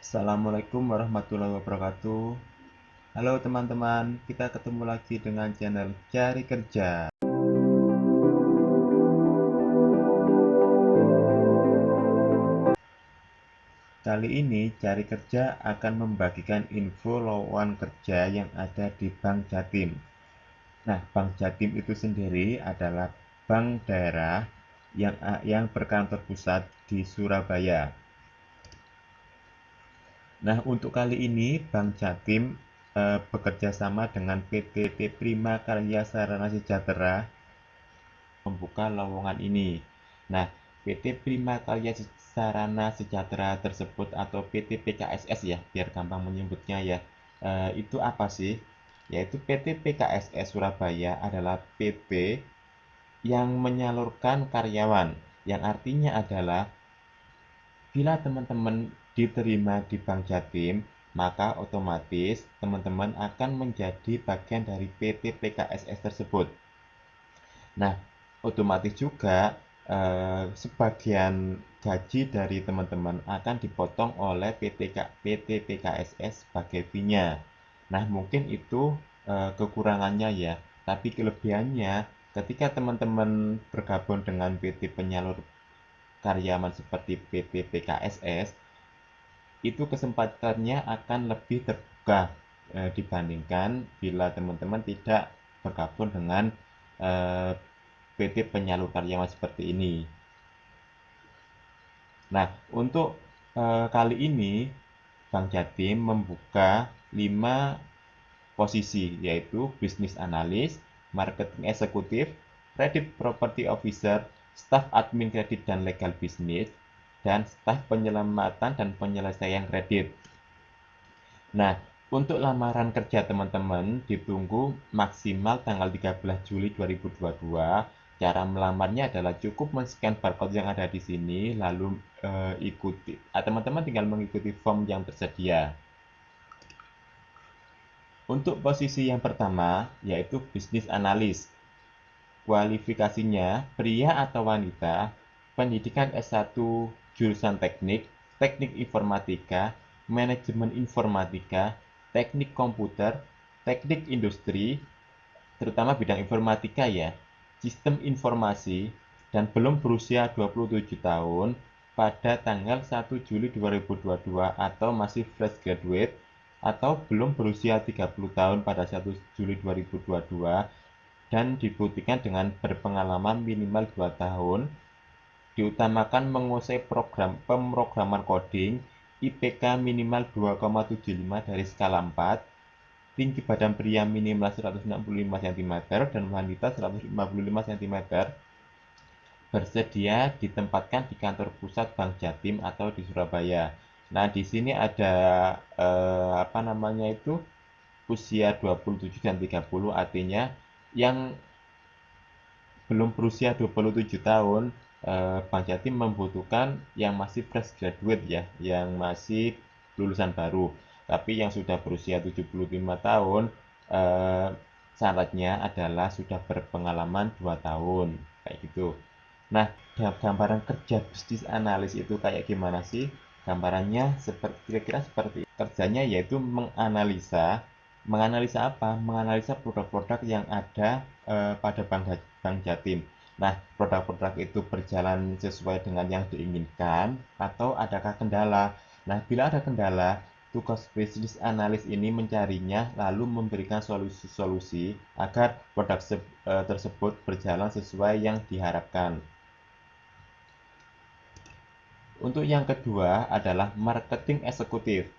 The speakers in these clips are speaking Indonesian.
Assalamualaikum warahmatullahi wabarakatuh. Halo teman-teman, kita ketemu lagi dengan channel Cari Kerja. Kali ini Cari Kerja akan membagikan info lowongan kerja yang ada di Bank Jatim. Nah, Bank Jatim itu sendiri adalah bank daerah yang berkantor pusat di Surabaya. Nah, untuk kali ini Bank Jatim bekerja sama dengan PT Prima Karya Sarana Sejahtera membuka lowongan ini. Nah, PT Prima Karya Sarana Sejahtera tersebut atau PT PKSS ya, biar gampang menyebutnya ya. Itu apa sih? Yaitu PT PKSS Surabaya adalah PT yang menyalurkan karyawan, yang artinya adalah bila teman-teman diterima di Bank Jatim, maka otomatis teman-teman akan menjadi bagian dari PT PKSS tersebut. Nah, otomatis juga sebagian gaji dari teman-teman akan dipotong oleh PT PKSS sebagai fee-nya. Nah, mungkin itu kekurangannya ya. Tapi kelebihannya ketika teman-teman bergabung dengan PT penyalur karyawan seperti PT PKSS, itu kesempatannya akan lebih terbuka dibandingkan bila teman-teman tidak bergabung dengan PT penyalur karyawan seperti ini. Nah, untuk kali ini Bank Jatim membuka 5 posisi, yaitu Business Analyst, Marketing Eksekutif, Credit Property Officer, Staf Admin Kredit dan Legal Business, dan Staf Penyelamatan dan Penyelesaian Kredit. Nah, untuk lamaran kerja teman-teman ditunggu maksimal tanggal 13 Juli 2022. Cara melamarnya adalah cukup men-scan barcode yang ada di sini, lalu teman-teman tinggal mengikuti form yang tersedia. Untuk posisi yang pertama, yaitu Business Analyst. Kualifikasinya, pria atau wanita, pendidikan S1 jurusan teknik, teknik informatika, manajemen informatika, teknik komputer, teknik industri, terutama bidang informatika ya, sistem informasi, dan belum berusia 27 tahun pada tanggal 1 Juli 2022 atau masih fresh graduate atau belum berusia 30 tahun pada 1 Juli 2022 dan dibuktikan dengan berpengalaman minimal 2 tahun, diutamakan menguasai program pemrograman coding, IPK minimal 2,75 dari skala 4, tinggi badan pria minimal 165 cm dan wanita 155 cm, bersedia ditempatkan di kantor pusat Bank Jatim atau di Surabaya. Nah, di sini ada apa namanya itu usia 27 dan 30, artinya yang belum berusia 27 tahun, Bank Jatim membutuhkan yang masih fresh graduate ya, yang masih lulusan baru. Tapi yang sudah berusia 75 tahun, syaratnya adalah sudah berpengalaman 2 tahun, kayak gitu. Nah, gambaran kerja bisnis analis itu kayak gimana sih? Gambarannya kira-kira seperti kerjanya yaitu menganalisa apa? Menganalisa produk-produk yang ada pada Bank Jatim. Nah, produk-produk itu berjalan sesuai dengan yang diinginkan atau adakah kendala? Nah, bila ada kendala, tugas bisnis analis ini mencarinya lalu memberikan solusi-solusi agar produk tersebut berjalan sesuai yang diharapkan. Untuk yang kedua adalah marketing eksekutif.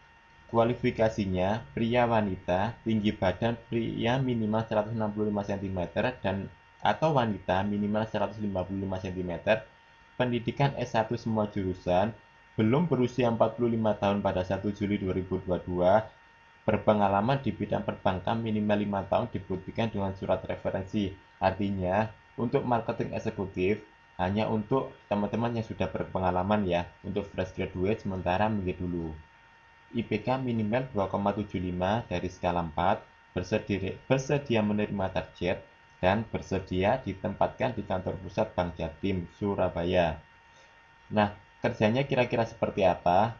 Kualifikasinya pria wanita, tinggi badan pria minimal 165 cm dan atau wanita minimal 155 cm, pendidikan S1 semua jurusan, belum berusia 45 tahun pada 1 Juli 2022, berpengalaman di bidang perbankan minimal 5 tahun dibuktikan dengan surat referensi. Artinya, untuk marketing eksekutif hanya untuk teman-teman yang sudah berpengalaman ya, untuk fresh graduate sementara minggir dulu. IPK minimal 2,75 dari skala 4, bersedia menerima target, dan bersedia ditempatkan di kantor pusat Bank Jatim, Surabaya. Nah, kerjanya kira-kira seperti apa?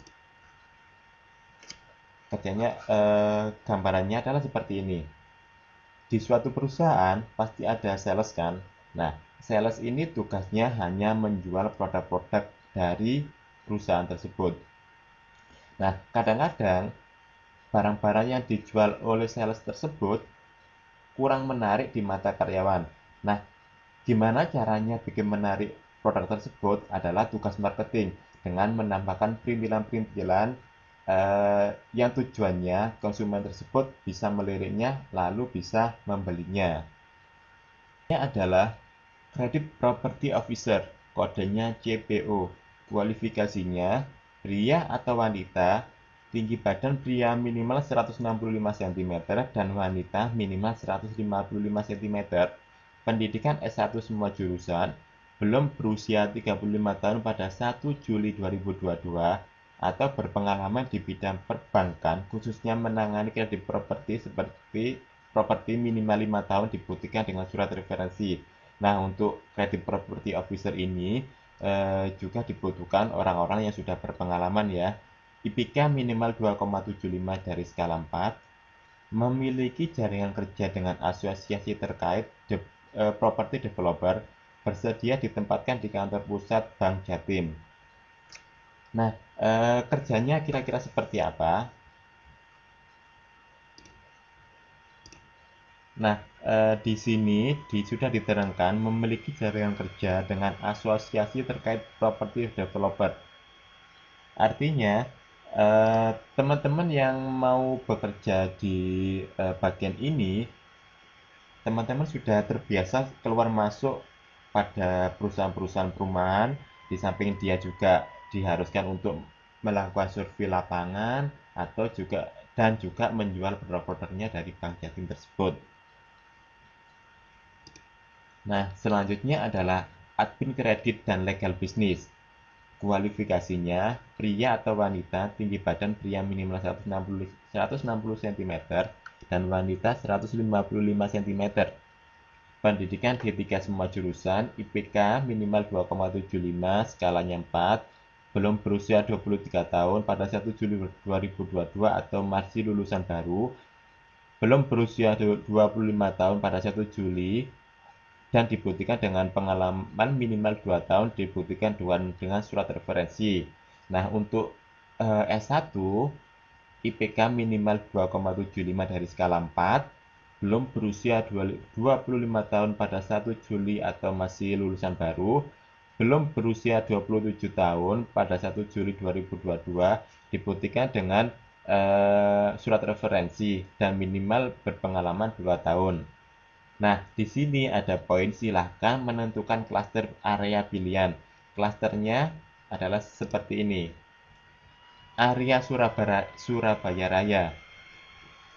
kerjanya gambarannya adalah seperti ini. Di suatu perusahaan pasti ada sales kan. Nah, sales ini tugasnya hanya menjual produk-produk dari perusahaan tersebut. Nah, kadang-kadang barang-barang yang dijual oleh sales tersebut kurang menarik di mata karyawan. Nah, gimana caranya bikin menarik produk tersebut adalah tugas marketing dengan menambahkan perintilan-perintilan yang tujuannya konsumen tersebut bisa meliriknya lalu bisa membelinya. Ini adalah Credit Property Officer, kodenya CPO. Kualifikasinya pria atau wanita, tinggi badan pria minimal 165 cm dan wanita minimal 155 cm. Pendidikan S1 semua jurusan, belum berusia 35 tahun pada 1 Juli 2022 atau berpengalaman di bidang perbankan khususnya menangani kredit properti seperti properti minimal 5 tahun dibuktikan dengan surat referensi. Nah, untuk kredit property officer ini juga dibutuhkan orang-orang yang sudah berpengalaman ya. IPK minimal 2,75 dari skala 4, memiliki jaringan kerja dengan asosiasi terkait property developer, bersedia ditempatkan di kantor pusat Bank Jatim. Nah, kerjanya kira-kira seperti apa? Nah, di sini sudah diterangkan memiliki jaringan kerja dengan asosiasi terkait property developer. Artinya, teman-teman yang mau bekerja di bagian ini, teman-teman sudah terbiasa keluar masuk pada perusahaan-perusahaan perumahan, di samping dia juga diharuskan untuk melakukan survei lapangan atau juga menjual produk-produknya dari Bank Jatim tersebut. Nah, selanjutnya adalah admin kredit dan legal bisnis. Kualifikasinya, pria atau wanita, tinggi badan pria minimal 160 cm dan wanita 155 cm. Pendidikan D3 semua jurusan, IPK minimal 2,75, skalanya 4, belum berusia 23 tahun pada 1 Juli 2022 atau masih lulusan baru, belum berusia 25 tahun pada 1 Juli, dan dibuktikan dengan pengalaman minimal 2 tahun dibuktikan dengan surat referensi. Nah, untuk S1 IPK minimal 2,75 dari skala 4, belum berusia 25 tahun pada 1 Juli atau masih lulusan baru, belum berusia 27 tahun pada 1 Juli 2022 dibuktikan dengan surat referensi dan minimal berpengalaman 2 tahun. Nah, di sini ada poin silahkan menentukan klaster area pilihan. Klasternya adalah seperti ini. Area Surabaya Raya.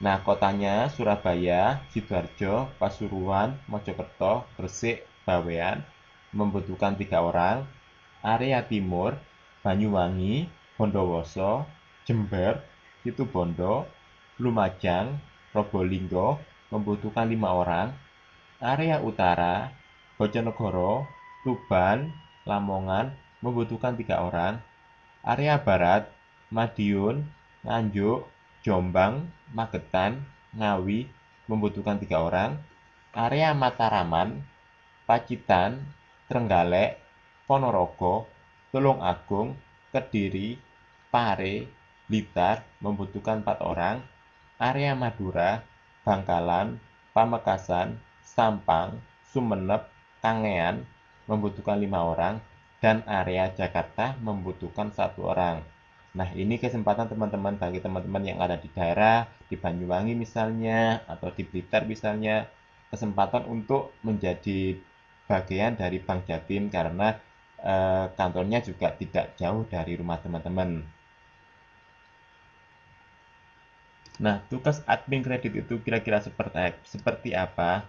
Nah, kotanya Surabaya, Sidoarjo, Pasuruan, Mojokerto, Gresik, Bawean, membutuhkan 3 orang. Area Timur, Banyuwangi, Bondowoso, Jember, Situbondo, Lumajang, Probolinggo, membutuhkan 5 orang. Area Utara, Bojonegoro, Tuban, Lamongan, membutuhkan 3 orang. Area Barat, Madiun, Nganjuk, Jombang, Magetan, Ngawi, membutuhkan 3 orang. Area Mataraman, Pacitan, Trenggalek, Ponorogo, Tulungagung, Kediri, Pare, Blitar, membutuhkan 4 orang. Area Madura, Bangkalan, Pamekasan, Sampang, Sumeneb, Kangean, membutuhkan 5 orang. Dan area Jakarta membutuhkan 1 orang. Nah, ini kesempatan teman-teman bagi teman-teman yang ada di daerah, di Banyuwangi misalnya, atau di Blitar misalnya, kesempatan untuk menjadi bagian dari Bank Jatim karena kantornya juga tidak jauh dari rumah teman-teman. Nah, tugas admin kredit itu kira-kira seperti apa?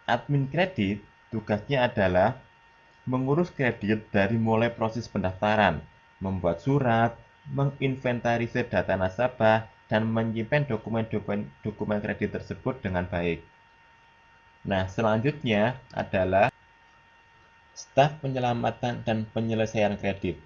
Admin kredit tugasnya adalah mengurus kredit dari mulai proses pendaftaran, membuat surat, menginventarisir data nasabah, dan menyimpan dokumen kredit tersebut dengan baik. Nah, selanjutnya adalah staf penyelamatan dan penyelesaian kredit.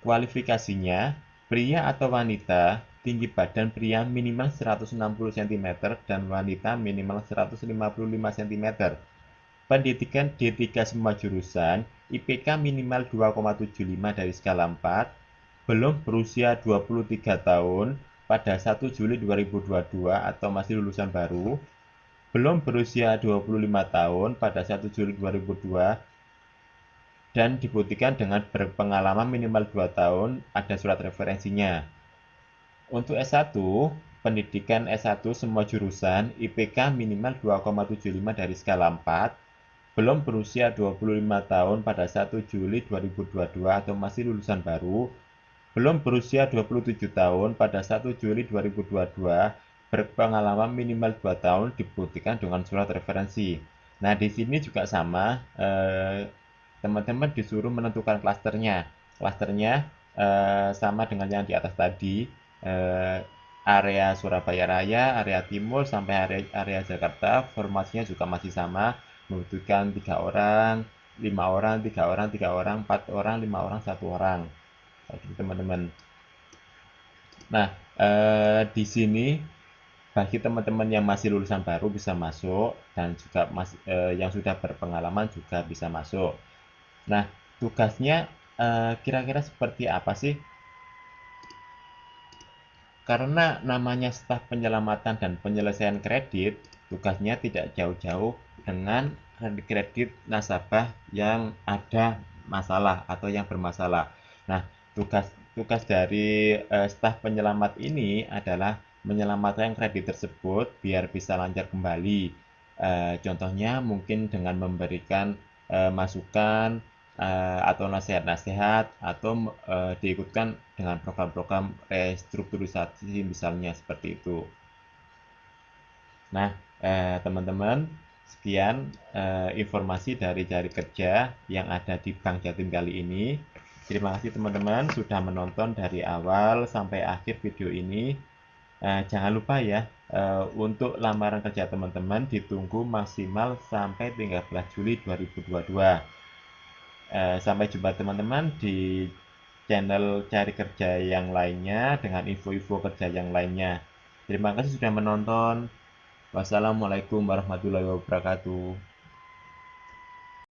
Kualifikasinya, Pria atau wanita, tinggi badan pria minimal 160 cm dan wanita minimal 155 cm. Pendidikan D3 semua jurusan, IPK minimal 2,75 dari skala 4, belum berusia 23 tahun pada 1 Juli 2022 atau masih lulusan baru, belum berusia 25 tahun pada 1 Juli 2002, dan dibuktikan dengan berpengalaman minimal 2 tahun, ada surat referensinya. Untuk S1, pendidikan S1 semua jurusan, IPK minimal 2,75 dari skala 4, belum berusia 25 tahun pada 1 Juli 2022 atau masih lulusan baru, belum berusia 27 tahun pada 1 Juli 2022, berpengalaman minimal 2 tahun, dibuktikan dengan surat referensi. Nah, di sini juga sama, teman-teman disuruh menentukan klasternya. Klasternya sama dengan yang di atas tadi, area Surabaya Raya, area Timur, sampai area Jakarta. Formasinya juga masih sama, membutuhkan 3 orang, 5 orang, 3 orang, 3 orang, 4 orang, 5 orang, 1 orang. Gitu, teman-teman. Nah, di sini bagi teman-teman yang masih lulusan baru bisa masuk, dan juga yang sudah berpengalaman juga bisa masuk. Nah, tugasnya kira-kira seperti apa sih? Karena namanya staf penyelamatan dan penyelesaian kredit, tugasnya tidak jauh-jauh dengan kredit nasabah yang ada masalah atau yang bermasalah. Nah, tugas dari staf penyelamat ini adalah menyelamatkan kredit tersebut biar bisa lancar kembali. Contohnya mungkin dengan memberikan masukan atau nasihat-nasihat, atau diikutkan dengan program-program restrukturisasi misalnya, seperti itu. Nah, teman-teman, sekian informasi dari cari kerja yang ada di Bank Jatim kali ini. Terima kasih teman-teman sudah menonton dari awal sampai akhir video ini. Jangan lupa ya, untuk lamaran kerja teman-teman ditunggu maksimal sampai 13 Juli 2022. Sampai jumpa teman-teman di channel cari kerja yang lainnya dengan info-info kerja yang lainnya. Terima kasih sudah menonton. Wassalamualaikum warahmatullahi wabarakatuh.